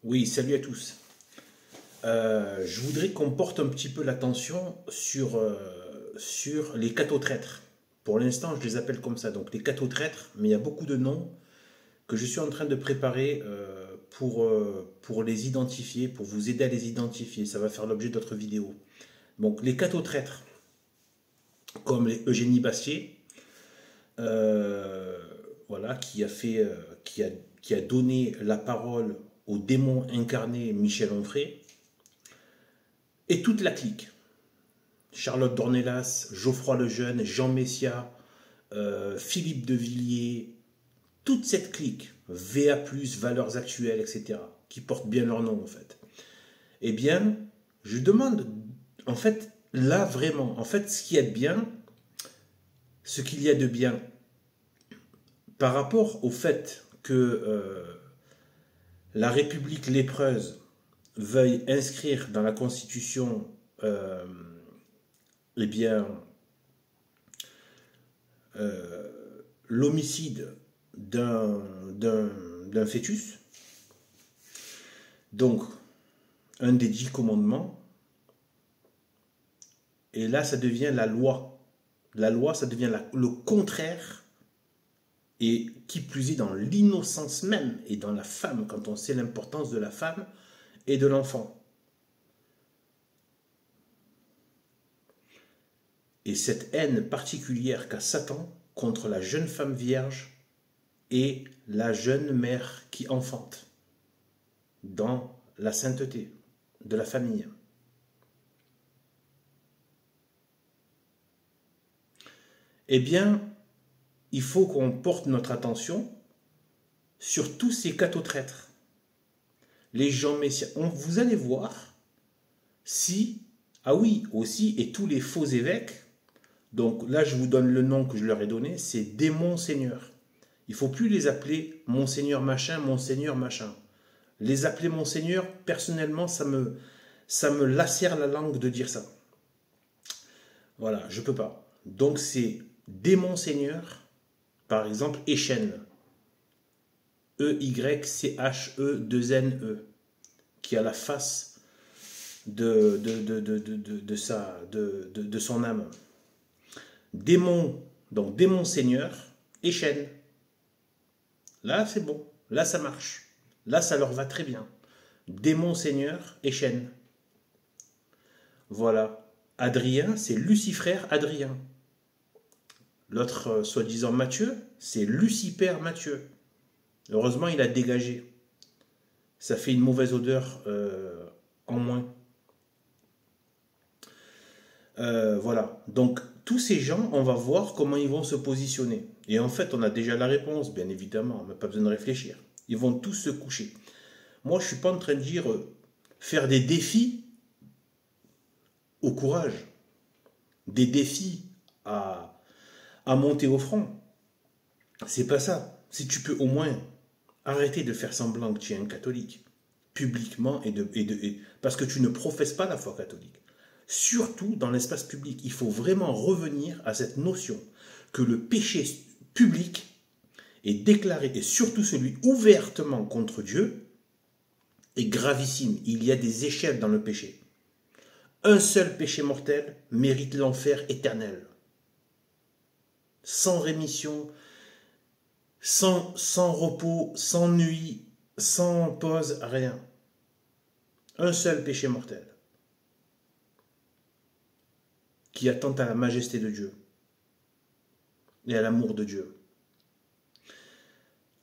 Oui, salut à tous. Je voudrais qu'on porte un petit peu l'attention sur les cateaux-traîtres. Pour l'instant, je les appelle comme ça, donc les cateaux-traîtres, mais il y a beaucoup de noms que je suis en train de préparer pour les identifier, pour vous aider à les identifier. Ça va faire l'objet d'autres vidéos. Donc les cateaux-traîtres, comme les Eugénie Bastier, euh, voilà, qui a donné la parole au démon incarné Michel Onfray, et toute la clique. Charlotte Dornelas, Geoffroy Lejeune, Jean Messia, Philippe de Villiers, toute cette clique, VA+, Valeurs Actuelles, etc., qui portent bien leur nom en fait. Eh bien, je demande, en fait, là vraiment, en fait, ce qu'il y a de bien, ce qu'il y a de bien, par rapport au fait que la République lépreuse veuille inscrire dans la Constitution eh bien, l'homicide d'un fœtus, donc un des 10 commandements, et là ça devient la loi. La loi, ça devient le contraire, et qui plus est dans l'innocence même, et dans la femme, quand on sait l'importance de la femme et de l'enfant. Et cette haine particulière qu'a Satan contre la jeune femme vierge et la jeune mère qui enfante dans la sainteté de la famille. Eh bien, il faut qu'on porte notre attention sur tous ces cateaux-traîtres. Les gens messias. Vous allez voir si, ah oui, aussi, et tous les faux évêques, donc là je vous donne le nom que je leur ai donné, c'est des monseigneurs. Il ne faut plus les appeler monseigneur machin, monseigneur machin. Les appeler monseigneur, personnellement, ça me lacère la langue de dire ça. Voilà, je ne peux pas. Donc c'est des monseigneurs, par exemple, Echen. E-Y-C-H-E-2-N-E, qui a la face de son âme. Démon, donc démon seigneur, Echen. Là, c'est bon. Là, ça marche. Là, ça leur va très bien. Démon seigneur, Echen. Voilà. Adrien, c'est Lucifrère Adrien. L'autre, soi-disant Matthieu, c'est Lucipère Matthieu. Heureusement, il a dégagé. Ça fait une mauvaise odeur en moins. Voilà. Donc, tous ces gens, on va voir comment ils vont se positionner. Et en fait, on a déjà la réponse, bien évidemment. On n'a pas besoin de réfléchir. Ils vont tous se coucher. Moi, je ne suis pas en train de dire faire des défis au courage. Des défis à monter au front. C'est pas ça. Si tu peux au moins arrêter de faire semblant que tu es un catholique, publiquement, parce que tu ne professes pas la foi catholique. Surtout dans l'espace public. Il faut vraiment revenir à cette notion que le péché public est déclaré, et surtout celui ouvertement contre Dieu, est gravissime. Il y a des échelles dans le péché. Un seul péché mortel mérite l'enfer éternel. Sans rémission, sans repos, sans nuit, sans pause, rien. Un seul péché mortel qui attente à la majesté de Dieu et à l'amour de Dieu.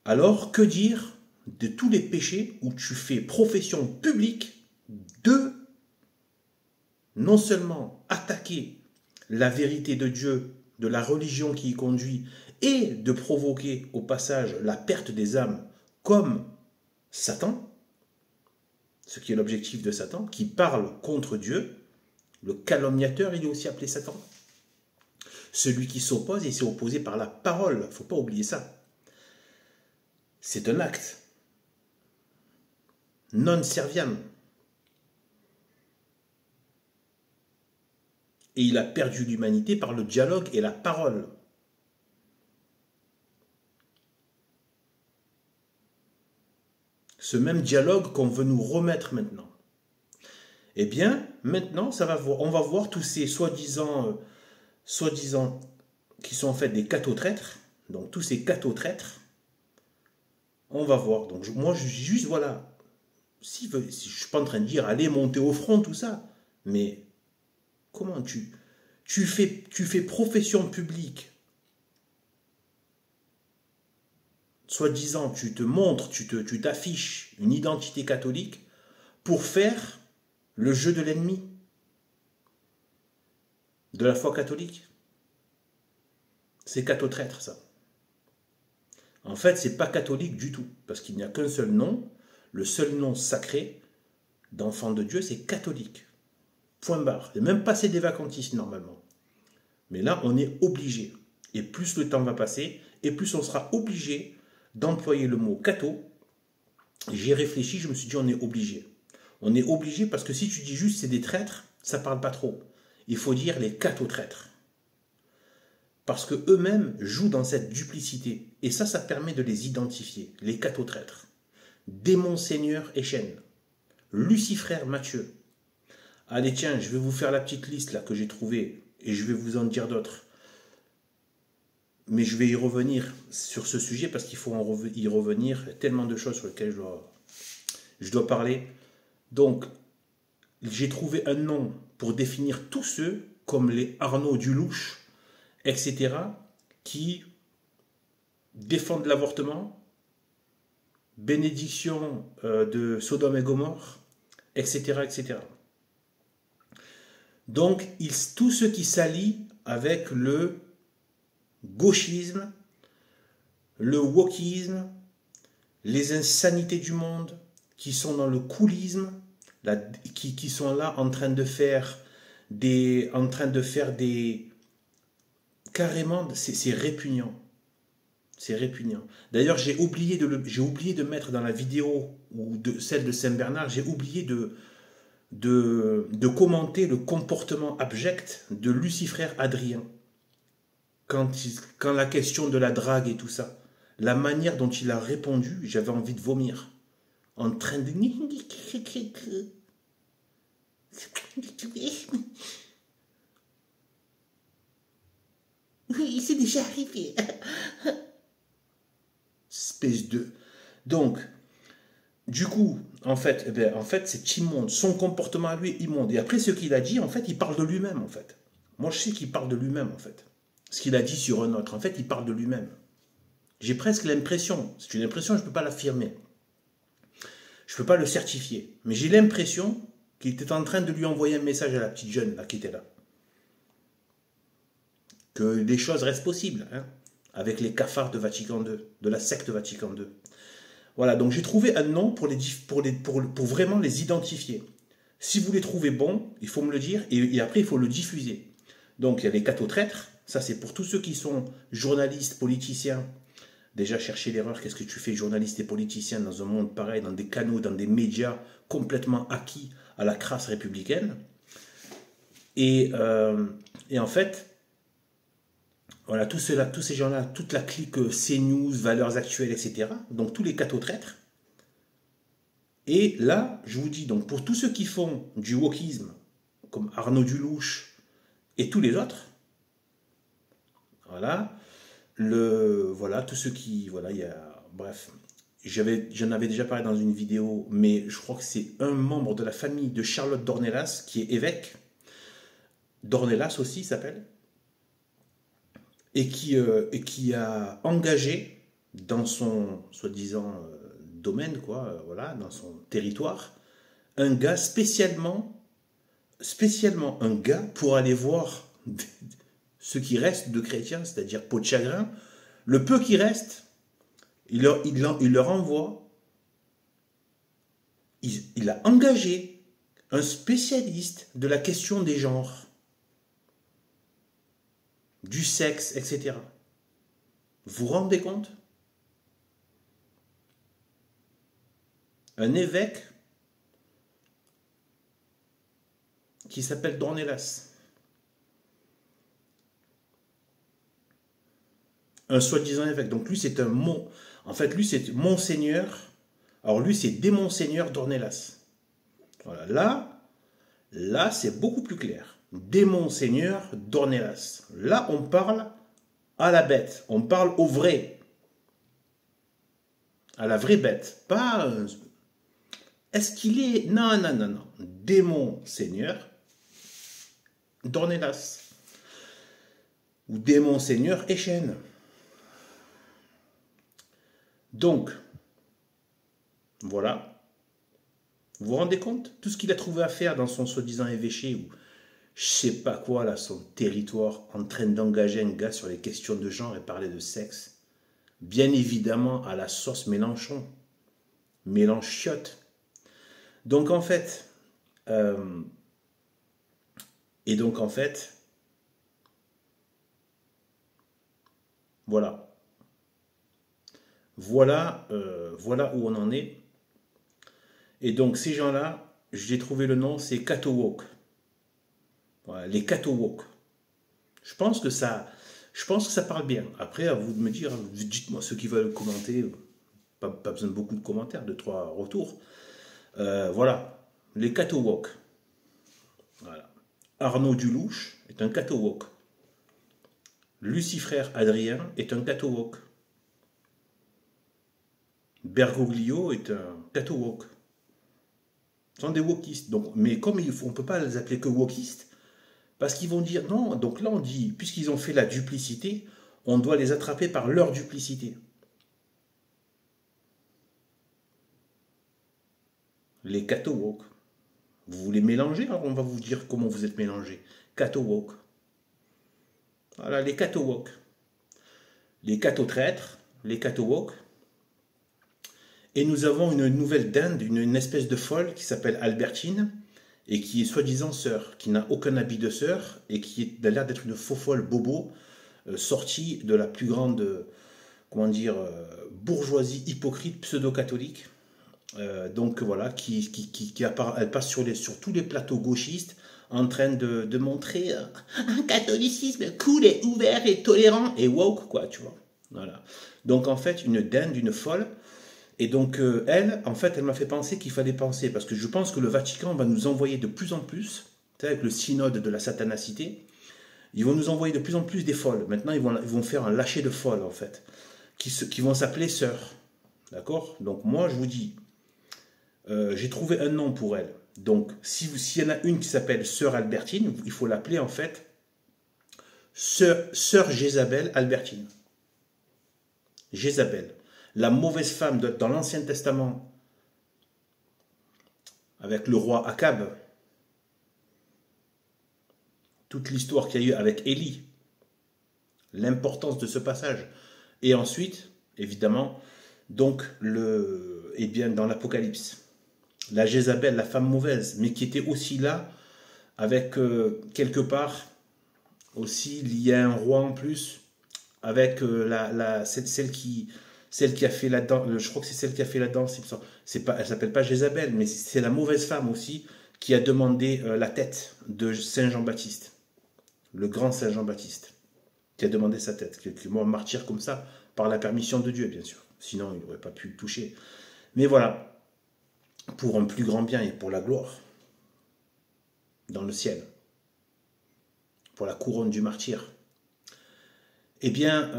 Alors, que dire de tous les péchés où tu fais profession publique de non seulement attaquer la vérité de Dieu, de la religion qui y conduit, et de provoquer au passage la perte des âmes comme Satan, ce qui est l'objectif de Satan, qui parle contre Dieu. Le calomniateur, il est aussi appelé Satan. Celui qui s'oppose, il s'est opposé par la parole. Il ne faut pas oublier ça. C'est un acte. Non serviam. Et il a perdu l'humanité par le dialogue et la parole. ce même dialogue qu'on veut nous remettre maintenant. Eh bien, maintenant, on va voir tous ces soi-disant qui sont en fait des cateaux-traîtres. Donc, tous ces cateaux-traîtres, on va voir. Donc, moi, je juste, voilà, si je ne suis pas en train de dire, allez monter au front, tout ça, mais comment tu fais profession publique, soi-disant, tu te montres, tu t'affiches une identité catholique pour faire le jeu de l'ennemi de la foi catholique. C'est catho-traître, ça. En fait, c'est pas catholique du tout, parce qu'il n'y a qu'un seul nom, le seul nom sacré d'enfant de Dieu, c'est catholique. Point barre. Il n'y a même pas des vacantistes normalement. Mais là, on est obligé. Et plus le temps va passer, et plus on sera obligé d'employer le mot catho. J'y ai réfléchi, je me suis dit on est obligé. On est obligé parce que si tu dis juste c'est des traîtres, ça ne parle pas trop. Il faut dire les catho-traîtres. Parce que eux-mêmes jouent dans cette duplicité. Et ça permet de les identifier. Les catho-traîtres. Démon Seigneur Échenne. Lucifrère Matthieu. Allez tiens, je vais vous faire la petite liste là que j'ai trouvée. Et je vais vous en dire d'autres. Mais je vais y revenir sur ce sujet parce qu'il faut y revenir. Il y a tellement de choses sur lesquelles je dois parler. Donc, j'ai trouvé un nom pour définir tous ceux comme les Arnaud Dulouche, etc., qui défendent l'avortement, bénédiction de Sodome et Gomorrhe, etc., etc. Donc, tous ceux qui s'allient avec le gauchisme, le wokisme, les insanités du monde, qui sont dans le coolisme, qui sont là en train de faire des carrément, c'est répugnant. C'est répugnant. D'ailleurs, j'ai oublié de mettre dans la vidéo ou celle de Saint-Bernard, j'ai oublié de commenter le comportement abject de Lucifrère Adrien. Quand la question de la drague et tout ça, la manière dont il a répondu, j'avais envie de vomir. En train de... Oui, c'est déjà arrivé. Espèce de... Donc, du coup, en fait c'est immonde. Son comportement à lui est immonde. Et après, ce qu'il a dit, en fait, il parle de lui-même, en fait. Moi, je sais qu'il parle de lui-même, en fait. Ce qu'il a dit sur un autre, en fait, il parle de lui-même. J'ai presque l'impression, c'est une impression, je ne peux pas l'affirmer. Je ne peux pas le certifier. Mais j'ai l'impression qu'il était en train de lui envoyer un message à la petite jeune là, qui était là. Que les choses restent possibles, hein, avec les cafards de Vatican II, de la secte Vatican II. Voilà, donc j'ai trouvé un nom pour vraiment les identifier. Si vous les trouvez bons, il faut me le dire, et après il faut le diffuser. Donc il y a les catho-traîtres, ça c'est pour tous ceux qui sont journalistes, politiciens. Déjà chercher l'erreur, qu'est-ce que tu fais journaliste et politicien dans un monde pareil, dans des canaux, dans des médias complètement acquis à la crasse républicaine. Et en fait, voilà, tous ces gens-là, toute la clique CNews, Valeurs Actuelles, etc. Donc tous les catho-traîtres. Et là, je vous dis, donc pour tous ceux qui font du wokisme, comme Arnaud Dulouche et tous les autres, voilà, tous ceux qui, voilà, il y a, bref, j'en avais déjà parlé dans une vidéo, mais je crois que c'est un membre de la famille de Charlotte Dornelas qui est évêque, Dornelas aussi s'appelle, et qui a engagé dans son soi-disant domaine, quoi, voilà, dans son territoire, un gars spécialement un gars pour aller voir ce qui reste de chrétiens, c'est-à-dire peau de chagrin, le peu qui reste, il leur envoie, il a engagé un spécialiste de la question des genres, du sexe, etc. Vous vous rendez compte? Un évêque qui s'appelle Dornelas. Un soi-disant évêque. Donc lui, c'est un mot. En fait, lui, c'est Monseigneur Alors lui, c'est démon seigneur d'Ornelas. Voilà, là c'est beaucoup plus clair. Démon seigneur d'Ornelas. Là, on parle à la bête. On parle au vrai. À la vraie bête. Pas... est-ce qu'il est... Non, non, non, non. Démon seigneur d'Ornelas. Ou démon seigneur Échène. Donc, voilà. Vous vous rendez compte? Tout ce qu'il a trouvé à faire dans son soi-disant évêché ou je sais pas quoi, là, son territoire, en train d'engager un gars sur les questions de genre et parler de sexe. Bien évidemment, à la sauce Mélenchon. Mélenchiotte. Donc, en fait, voilà. Voilà où on en est. Et donc, ces gens-là, j'ai trouvé le nom, c'est Catawalk. Voilà, les Catawalk. Je pense que ça parle bien. Après, à vous de me dire, dites-moi ceux qui veulent commenter. Pas besoin de beaucoup de commentaires, de 3 retours. Voilà, les Catawalk. Voilà. Arnaud Dulouche est un Catawalk. Lucifrère Adrien est un Catawalk. Bergoglio est un Catawalk. Ce sont des wokistes. Donc, mais comme on ne peut pas les appeler que wokistes, parce qu'ils vont dire non. Donc là, on dit, puisqu'ils ont fait la duplicité, on doit les attraper par leur duplicité. Les Catawalk. Vous voulez mélanger? Alors on va vous dire comment vous êtes mélangés. Catawalk. Voilà, les Catawalk. Les Catotraîtres, les Catawalk. Et nous avons une nouvelle dinde, une espèce de folle qui s'appelle Albertine, et qui est soi-disant sœur, qui n'a aucun habit de sœur, et qui a l'air d'être une faux folle bobo, sortie de la plus grande, comment dire, bourgeoisie hypocrite pseudo-catholique. Donc voilà, elle passe sur tous les plateaux gauchistes, en train de montrer un catholicisme cool et ouvert et tolérant et woke, quoi, tu vois. Voilà. Donc en fait, une dinde, une folle. Et donc elle m'a fait penser qu'il fallait penser, parce que je pense que le Vatican va nous envoyer de plus en plus, avec le synode de la satanacité, ils vont nous envoyer de plus en plus des folles. Maintenant, ils vont faire un lâcher de folles, en fait, qui vont s'appeler sœurs. D'accord? Donc moi, je vous dis, j'ai trouvé un nom pour elle. Donc, s'il y en a une qui s'appelle Sœur Albertine, il faut l'appeler en fait Sœur Jézabel Albertine. Jézabel, la mauvaise femme dans l'Ancien Testament, avec le roi Akab. Toute l'histoire qu'il y a eu avec Élie. L'importance de ce passage. Et ensuite, évidemment, donc, dans l'Apocalypse. La Jézabel, la femme mauvaise, mais qui était aussi là, avec quelque part, aussi, il y a un roi en plus, avec celle qui a fait la danse, je crois que c'est celle qui a fait la danse, elle s'appelle pas Jézabel, mais c'est la mauvaise femme aussi, qui a demandé la tête de Saint Jean-Baptiste, le grand Saint Jean-Baptiste, qui a demandé sa tête, qui est mort martyr comme ça, par la permission de Dieu, bien sûr, sinon il n'aurait pas pu le toucher. Mais voilà, pour un plus grand bien et pour la gloire dans le ciel, pour la couronne du martyr. Eh bien,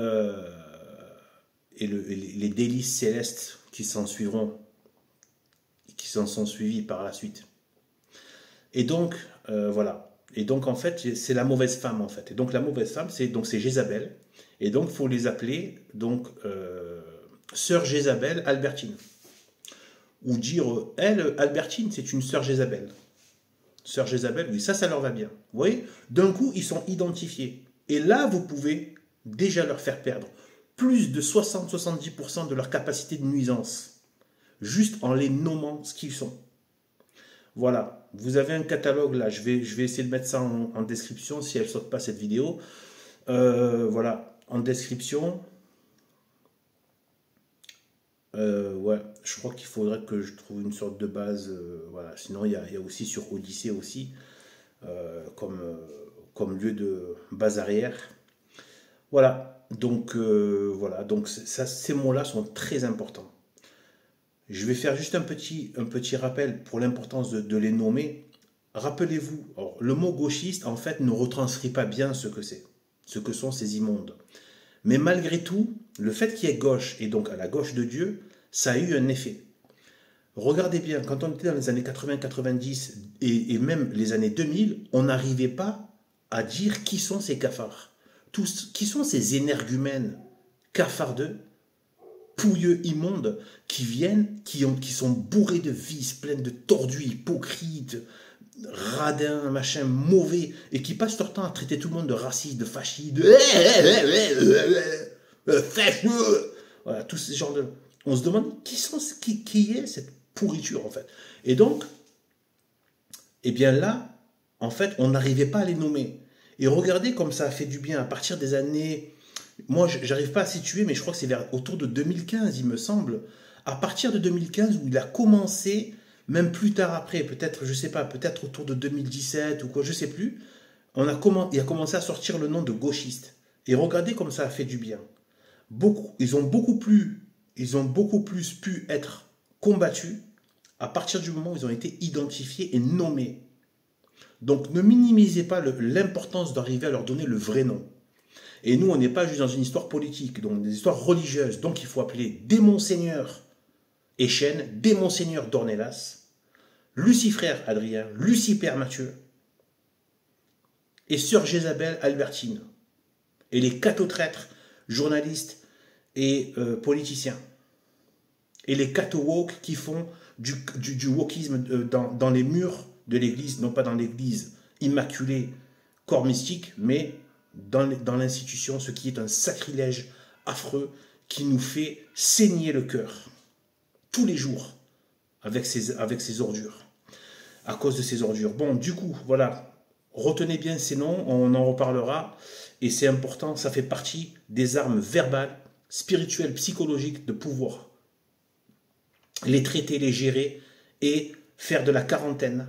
les délices célestes qui s'en suivront, qui s'en sont suivis par la suite. Et donc, voilà. Et donc, en fait, c'est la mauvaise femme, en fait. Et donc, la mauvaise femme, c'est Jézabel. Et donc, il faut les appeler, Sœur Jézabel Albertine. Ou dire, elle, Albertine, c'est une sœur Jézabel. Sœur Jézabel, oui, ça leur va bien. Vous voyez, d'un coup, ils sont identifiés. Et là, vous pouvez déjà leur faire perdre plus de 60-70% de leur capacité de nuisance, juste en les nommant ce qu'ils sont. Voilà, vous avez un catalogue là, je vais essayer de mettre ça en description si elle ne saute pas cette vidéo. Voilà, en description. Ouais, je crois qu'il faudrait que je trouve une sorte de base. Voilà. Sinon, il y a aussi sur Odyssée aussi, comme lieu de base arrière. Voilà. Donc, voilà. Donc ces mots-là sont très importants. Je vais faire juste un petit rappel pour l'importance de les nommer. Rappelez-vous, le mot gauchiste, en fait, ne retranscrit pas bien ce que c'est, ce que sont ces immondes. Mais malgré tout, le fait qu'il y ait gauche, et donc à la gauche de Dieu, ça a eu un effet. Regardez bien, quand on était dans les années 80-90 et même les années 2000, on n'arrivait pas à dire qui sont ces cafards. Qui sont ces énergumènes cafardeux, pouilleux, immondes, qui viennent, qui sont bourrés de vices, pleins de tordus, hypocrites, radins, machin, mauvais, et qui passent leur temps à traiter tout le monde de raciste, de fasciste, de fâcheux. Voilà, tous ces genres de... On se demande qui est cette pourriture, en fait. Et donc, eh bien là, en fait, on n'arrivait pas à les nommer. Et regardez comme ça a fait du bien à partir des années... Moi, j'arrive pas à situer, mais je crois que c'est autour de 2015, il me semble. À partir de 2015, où il a commencé, même plus tard après, peut-être, je sais pas, peut-être autour de 2017 ou quoi, je sais plus, il a commencé à sortir le nom de gauchiste. Et regardez comme ça a fait du bien. Ils ont beaucoup plus pu être combattus à partir du moment où ils ont été identifiés et nommés. Donc ne minimisez pas l'importance d'arriver à leur donner le vrai nom. Et nous, on n'est pas juste dans une histoire politique, donc des histoires religieuses. Donc il faut appeler des monseigneurs Échenne, des monseigneurs Dornelas, Lucifrère Adrien, Lucipère Mathieu et sœur Jézabel Albertine. Et les catho-traîtres, journalistes et politiciens. Et les catho-woke qui font du wokisme dans les murs de l'église, non pas dans l'église immaculée, corps mystique, mais dans l'institution, ce qui est un sacrilège affreux qui nous fait saigner le cœur tous les jours avec ces ordures, à cause de ces ordures. Bon, du coup, voilà, retenez bien ces noms, on en reparlera, et c'est important, ça fait partie des armes verbales, spirituelles, psychologiques de pouvoir. Les traiter, les gérer et faire de la quarantaine,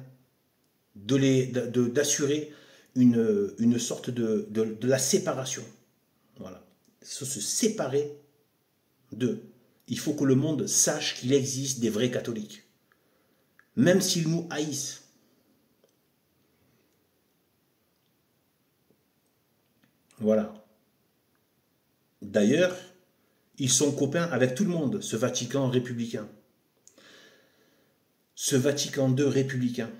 d'assurer une sorte de la séparation. Voilà. Il faut se séparer d'eux. Il faut que le monde sache qu'il existe des vrais catholiques. Même s'ils nous haïssent. Voilà. D'ailleurs, ils sont copains avec tout le monde, ce Vatican républicain. Ce Vatican II républicain,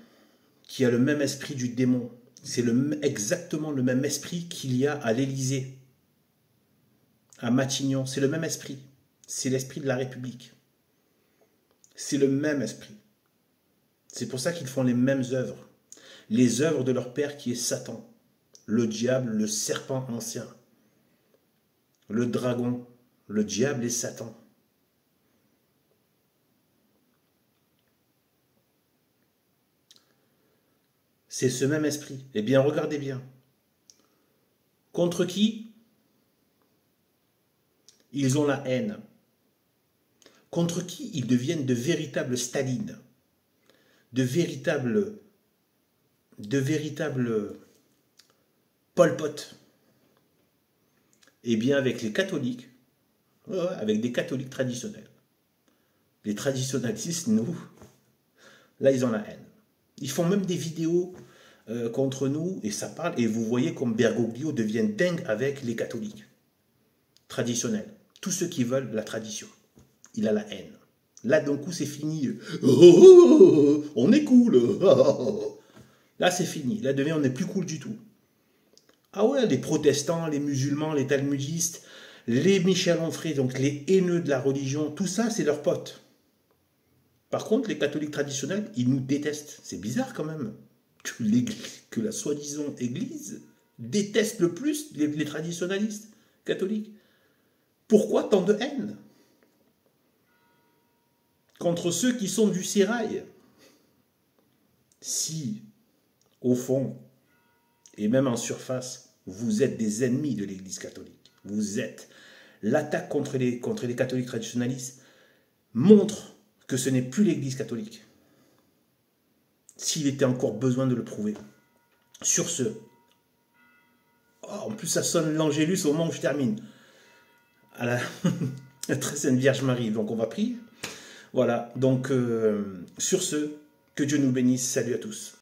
qui a le même esprit du démon. C'est exactement le même esprit qu'il y a à l'Élysée, à Matignon. C'est le même esprit. C'est l'esprit de la République. C'est le même esprit. C'est pour ça qu'ils font les mêmes œuvres. Les œuvres de leur père qui est Satan. Le diable, le serpent ancien. Le dragon, le diable et Satan. C'est ce même esprit. Eh bien, regardez bien. Contre qui? Ils ont la haine. Contre qui ils deviennent de véritables Staline, de véritables Pol Pot. Eh bien, avec les catholiques, avec des catholiques traditionnels. Les traditionalistes, nous, là, ils ont la haine. Ils font même des vidéos contre nous, et ça parle, et vous voyez comme Bergoglio devient dingue avec les catholiques traditionnels. Tous ceux qui veulent la tradition. Il a la haine. Là, d'un coup, c'est fini. On est cool. Là, c'est fini. Là, demain, on n'est plus cool du tout. Ah ouais, les protestants, les musulmans, les talmudistes, les Michel Onfray, donc les haineux de la religion, tout ça, c'est leurs potes. Par contre, les catholiques traditionnels, ils nous détestent. C'est bizarre quand même que la soi-disant église déteste le plus les traditionalistes catholiques. Pourquoi tant de haine contre ceux qui sont du sérail? Si, au fond, et même en surface, vous êtes des ennemis de l'Église catholique, vous êtes, l'attaque contre les catholiques traditionalistes montre que ce n'est plus l'Église catholique, s'il était encore besoin de le prouver. Sur ce, en plus ça sonne l'Angélus au moment où je termine, à la très sainte Vierge Marie, donc on va prier. Voilà, donc sur ce, que Dieu nous bénisse. Salut à tous.